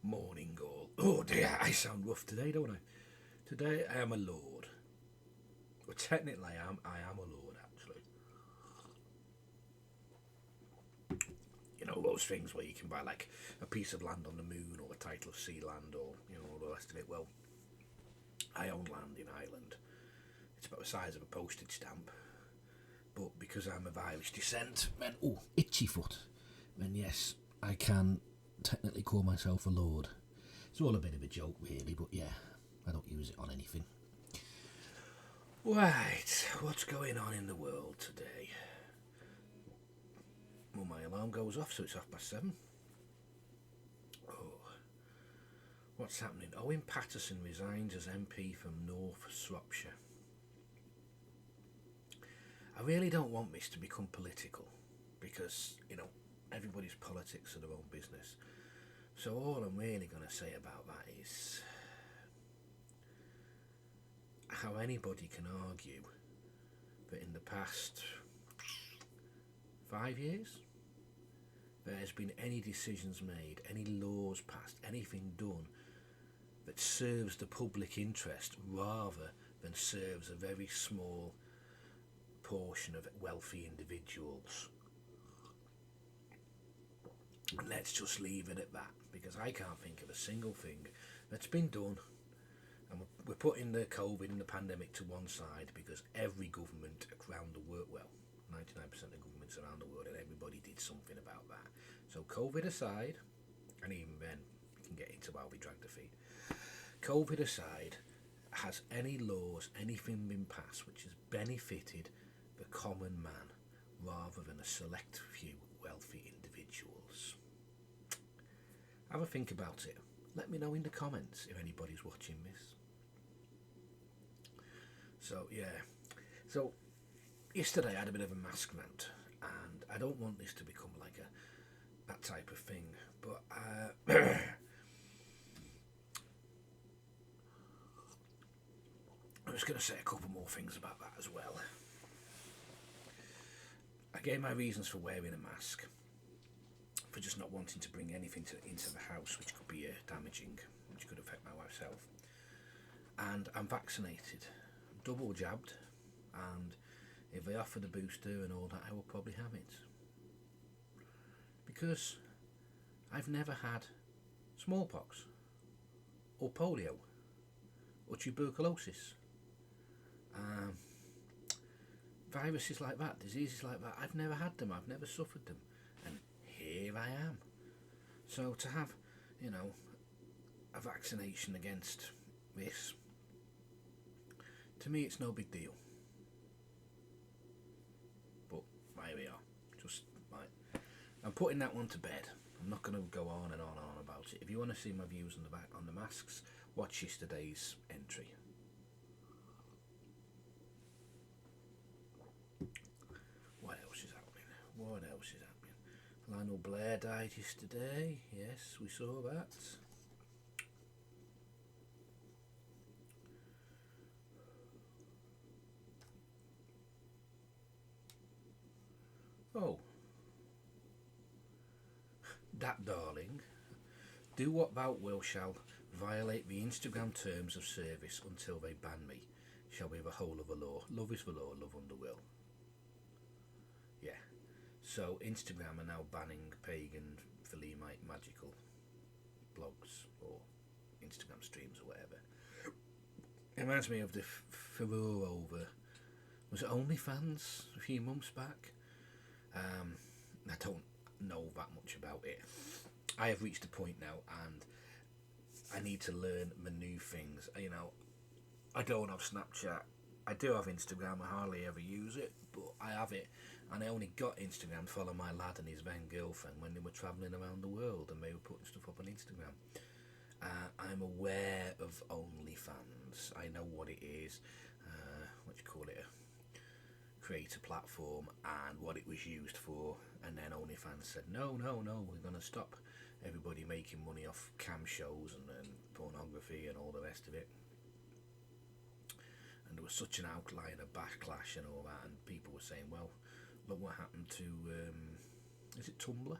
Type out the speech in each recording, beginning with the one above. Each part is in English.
Morning all. Oh dear, I sound rough today, don't I? Today I am a lord. Well, technically I am a lord, actually. You know, those things where you can buy like a piece of land on the moon or a title of sea land or, all the rest of it. Well, I own land in Ireland. It's about the size of a postage stamp. But because I'm of Irish descent, then, itchy foot, then yes, I can technically call myself a lord. It's all a bit of a joke, really, but yeah, I don't use it on anything. Right, what's going on in the world today? Well, my alarm goes off, so it's 7:30. Oh, what's happening? Owen Paterson resigns as MP from North Shropshire. I really don't want this to become political because, everybody's politics are their own business. So all I'm really going to say about that is how anybody can argue that in the past 5 years there has been any decisions made, any laws passed, anything done that serves the public interest rather than serves a very small portion of wealthy individuals. Let's just leave it at that, because I can't think of a single thing that's been done. And we're putting the COVID and the pandemic to one side because every government around the world, 99% of governments around the world, and everybody did something about that. So COVID aside, and even then we can get into how we drag the feet. COVID aside, has any laws, anything been passed which has benefited the common man rather than a select few wealthy individuals? Have a think about it. Let me know in the comments if anybody's watching this. So yesterday I had a bit of a mask rant, and I don't want this to become like that type of thing, but I was going to say a couple more things about that as well. I gave my reasons for wearing a mask, for just not wanting to bring anything into the house which could be damaging, which could affect my wife's health. And I'm vaccinated, I'm double jabbed, and if they offer the booster and all that, I will probably have it. Because I've never had smallpox, or polio, or tuberculosis. Viruses like that, diseases like that, I've never had them, I've never suffered them, and here I am. So to have, a vaccination against this, to me it's no big deal. But here we are, just right. I'm putting that one to bed. I'm not going to go on and on and on about it. If you want to see my views on the masks, watch yesterday's entry. What else is happening? Lionel Blair died yesterday. Yes, we saw that. Oh. That darling. Do what thou wilt shall violate the Instagram terms of service until they ban me. Shall be the whole of the law. Love is the law, love under will. Yeah. So Instagram are now banning pagan, Philemite, magical blogs or Instagram streams or whatever. It reminds me of the furore over, was it OnlyFans a few months back? I don't know that much about it. I have reached a point now and I need to learn the new things. I don't have Snapchat. I do have Instagram, I hardly ever use it, but I have it. And I only got Instagram to follow my lad and his then girlfriend when they were travelling around the world and they were putting stuff up on Instagram. I'm aware of OnlyFans. I know what it is, a creator platform, and what it was used for. And then OnlyFans said, no, we're going to stop everybody making money off cam shows and pornography and all the rest of it. And there was such an outline of backlash and all that, and people were saying, well, look what happened to, is it Tumblr?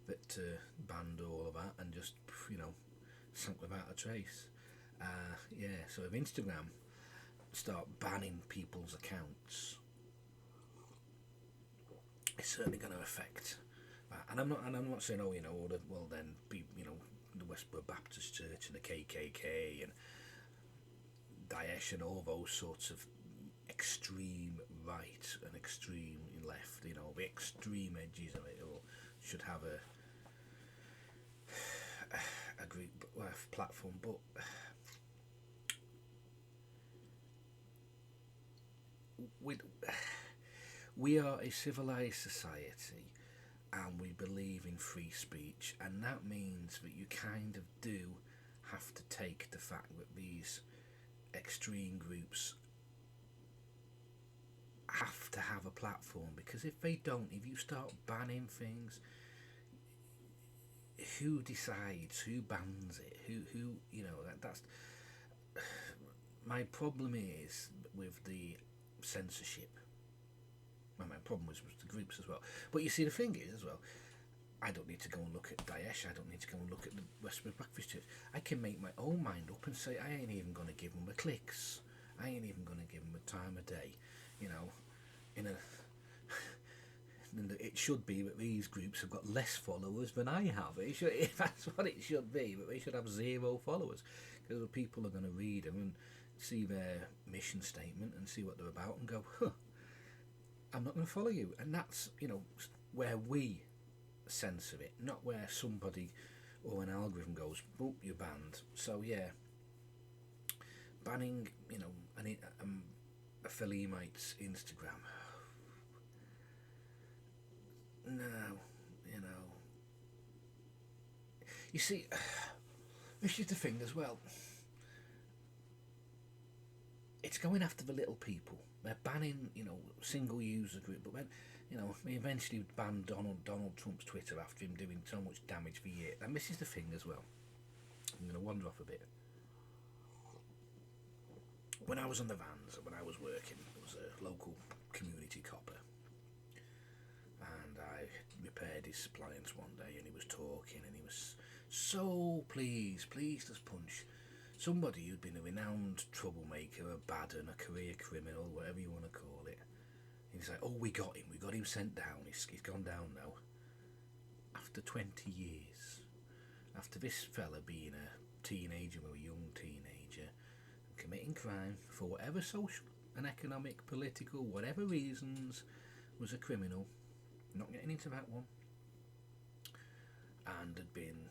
that banned all of that and just, you know, sank without a trace. Yeah, so if Instagram start banning people's accounts, it's certainly going to affect. And I'm not saying, oh, you know, well then be, you know, the Westboro Baptist Church and the KKK and Daesh and all those sorts of extreme right and extreme left, you know, the extreme edges of it all should have a group platform, but we are a civilized society and we believe in free speech, and that means that you kind of do have to take the fact that these extreme groups have to have a platform, because if they don't, if you start banning things, who decides, who bans it, who you know, that's my problem is with the censorship. Well, my problem was with the groups as well. But you see, the thing is as well, I don't need to go and look at Daesh. I don't need to go and look at the Westboro Baptist Church. I can make my own mind up and say I ain't even going to give them the clicks. I ain't even going to give them the time of day. You know, it should be that these groups have got less followers than I have. It should, that's what it should be. But they should have 0 followers, because people are going to read them and see their mission statement and see what they're about and go, huh, I'm not going to follow you. And that's, you know, where we censor it, not where somebody or an algorithm goes, boop, you're banned. So yeah, banning, you know, a Philemite's Instagram. No, you know. You see, this is the thing as well. It's going after the little people. They're banning, you know, single user group, but when, you know, they eventually banned Donald Trump's Twitter after him doing so much damage for years. And this is the thing as well. I'm going to wander off a bit. When I was on the vans, when I was working, there was a local community copper, and I repaired his appliance one day, and he was talking, and he was so pleased as punch. Somebody who'd been a renowned troublemaker, a bad un, a career criminal, whatever you want to call it. He's like, oh, we got him sent down, he's gone down now. After 20 years, after this fella being a teenager or a young teenager, and committing crime for whatever social and economic, political, whatever reasons, was a criminal, not getting into that one, and had been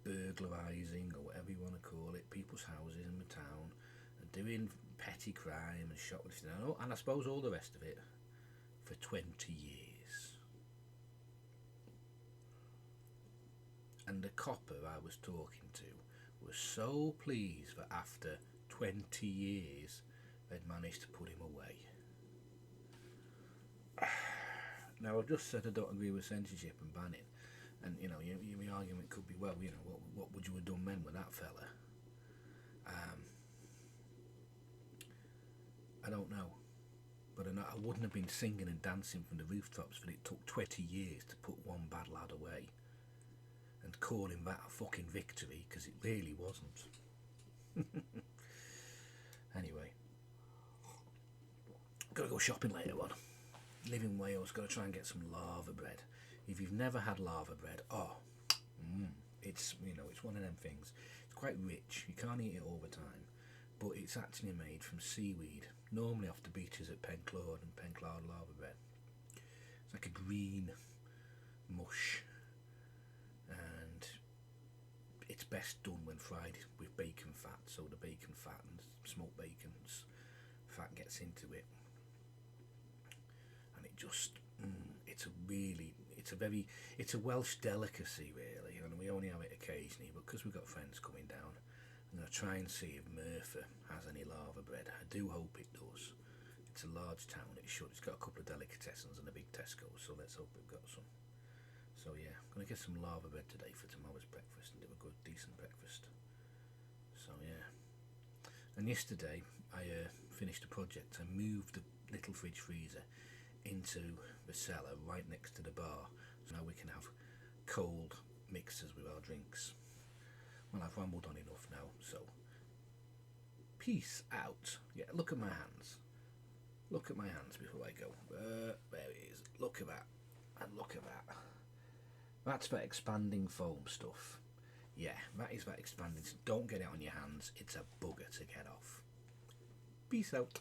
burglarising, or whatever you want to call it, people's houses in the town, and doing petty crime and shoplifting, and I suppose all the rest of it, for 20 years. And the copper I was talking to was so pleased that after 20 years they'd managed to put him away. Now, I've just said I don't agree with censorship and banning, and you know, your argument could be, well, you know, what would you have done then with that fella? I don't know, but I wouldn't have been singing and dancing from the rooftops that it took 20 years to put one bad lad away, and calling that a fucking victory, because it really wasn't. Anyway, gotta go shopping later on. Live in Wales, gotta try and get some Lavabread. If you've never had Lavabread, it's, you know, it's one of them things. It's quite rich. You can't eat it all the time, but it's actually made from seaweed, normally off the beaches at Penclawd and Penclawd Lavabread. It's like a green mush, and it's best done when fried with bacon fat, so the bacon fat and smoked bacon's fat gets into it, and it just it's a Welsh delicacy really, and we only have it occasionally, but because we've got friends coming down, I'm going to try and see if Mrthyr has any Lavabread. I do hope it does. It's a large town, it's got a couple of delicatessens and a big Tesco, so let's hope we've got some. So yeah, I'm going to get some Lavabread today for tomorrow's breakfast and do a good decent breakfast. So yeah. And yesterday I finished a project. I moved the little fridge freezer into the cellar right next to the bar, so now we can have cold mixers with our drinks. Well, I've rambled on enough now, so peace out. Yeah, look at my hands. Look at my hands before I go. There it is. Look at that. And look at that. That's for expanding foam stuff. Yeah, that is that expanding. Don't get it on your hands. It's a bugger to get off. Peace out.